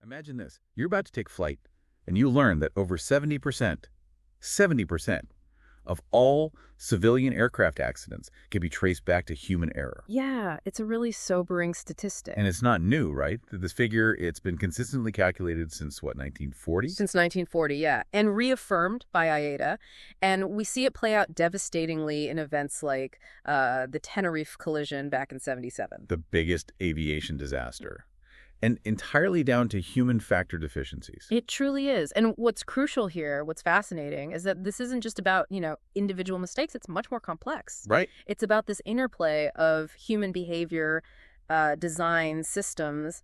Imagine this. You're about to take flight, and you learn that over 70% of all civilian aircraft accidents can be traced back to human error. Yeah, it's a really sobering statistic. And it's not new, right? This figure, it's been consistently calculated since, what, 1940? Since 1940, yeah. And reaffirmed by IATA. And we see it play out devastatingly in events like the Tenerife collision back in '77. The biggest aviation disaster. And entirely down to human factor deficiencies. It truly is. And what's crucial here, what's fascinating, is that this isn't just about, individual mistakes. It's much more complex. Right. It's about this interplay of human behavior, design, systems,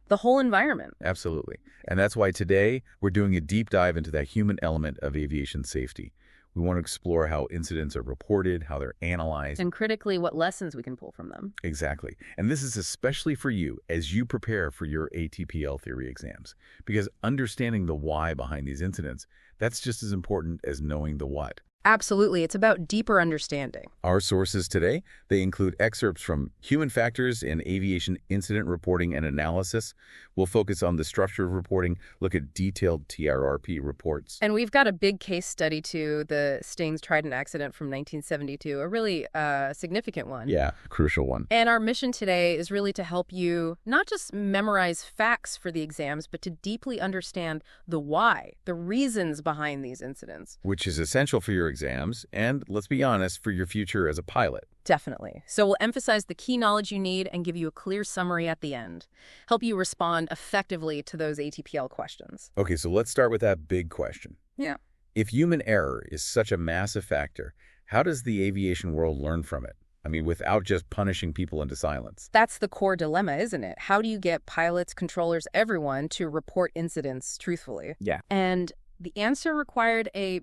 the whole environment. Absolutely. And that's why today we're doing a deep dive into that human element of aviation safety. We want to explore how incidents are reported, how they're analyzed. And critically, what lessons we can pull from them. Exactly. And this is especially for you as you prepare for your ATPL theory exams. Because understanding the why behind these incidents, that's just as important as knowing the what. Absolutely. It's about deeper understanding. Our sources today, they include excerpts from Human Factors in Aviation Incident Reporting and Analysis. We'll focus on the structure of reporting, look at detailed TRRP reports. And we've got a big case study, too, the Staines Trident Accident from 1972, a really significant one. Yeah, crucial one. And our mission today is really to help you not just memorize facts for the exams, but to deeply understand the why, the reasons behind these incidents. Which is essential for your exams and, let's be honest, for your future as a pilot. Definitely. So we'll emphasize the key knowledge you need and give you a clear summary at the end. Help you respond effectively to those ATPL questions. Okay, so let's start with that big question. Yeah. If human error is such a massive factor, how does the aviation world learn from it? I mean, without just punishing people into silence. That's the core dilemma, isn't it? How do you get pilots, controllers, everyone to report incidents truthfully? Yeah. And the answer required a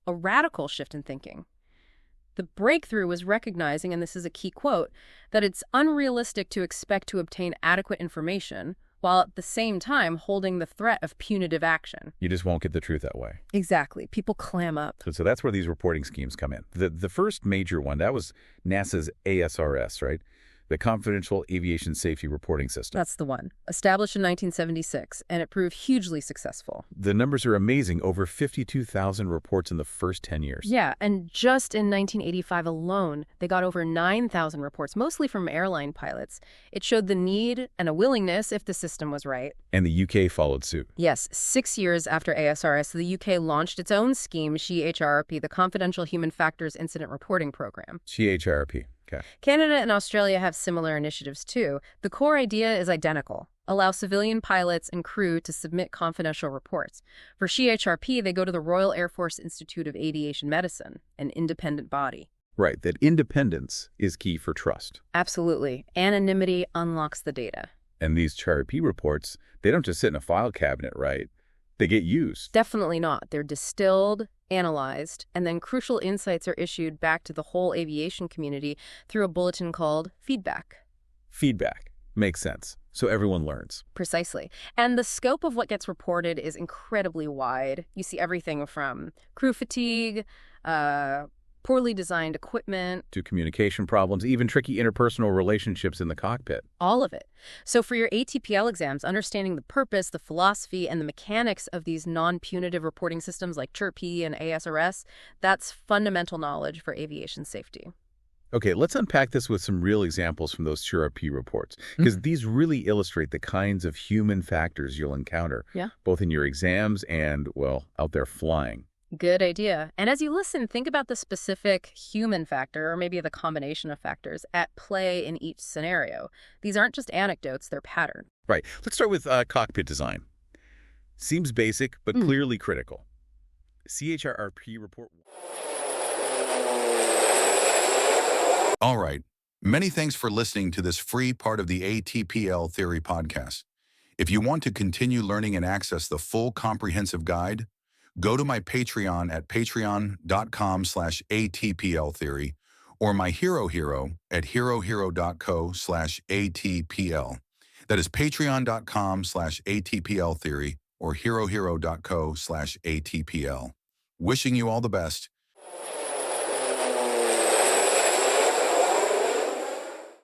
radical shift in thinking. The breakthrough was recognizing, and this is a key quote, that it's unrealistic to expect to obtain adequate information while at the same time holding the threat of punitive action. You just won't get the truth that way. Exactly. People clam up. So that's where these reporting schemes come in. The first major one, that was NASA's ASRS, right? The Confidential Aviation Safety Reporting System. That's the one. Established in 1976, and it proved hugely successful. The numbers are amazing. Over 52,000 reports in the first 10 years. Yeah, and just in 1985 alone, they got over 9,000 reports, mostly from airline pilots. It showed the need and a willingness if the system was right. And the UK followed suit. Yes, 6 years after ASRS, the UK launched its own scheme, CHIRP, the Confidential Human Factors Incident Reporting Program. CHIRP. Okay. Canada and Australia have similar initiatives, too. The core idea is identical. Allow civilian pilots and crew to submit confidential reports. For CHRP, they go to the Royal Air Force Institute of Aviation Medicine, an independent body. Right, that independence is key for trust. Absolutely. Anonymity unlocks the data. And these CHRP reports, they don't just sit in a file cabinet, right? They get used. Definitely not. They're distilled, analyzed, and then crucial insights are issued back to the whole aviation community through a bulletin called feedback. Feedback. Makes sense. So everyone learns. Precisely. And the scope of what gets reported is incredibly wide. You see everything from crew fatigue, poorly designed equipment, to communication problems, even tricky interpersonal relationships in the cockpit. all of it. So for your ATPL exams, understanding the purpose, the philosophy, and the mechanics of these non-punitive reporting systems like CHIRP and ASRS, that's fundamental knowledge for aviation safety. Okay, let's unpack this with some real examples from those CHIRP reports, because these really illustrate the kinds of human factors you'll encounter, both in your exams and, well, out there flying. Good idea. And as you listen, think about the specific human factor, or maybe the combination of factors, at play in each scenario. These aren't just anecdotes, they're patterned. Right. Let's start with cockpit design. Seems basic, but clearly critical. CHIRP report. All right. Many thanks for listening to this free part of the ATPL Theory podcast. If you want to continue learning and access the full comprehensive guide, go to my Patreon at patreon.com/ATPLtheory or my Hero at herohero.co/ATPL. That is patreon.com/ATPLtheory or herohero.co/ATPL. Wishing you all the best.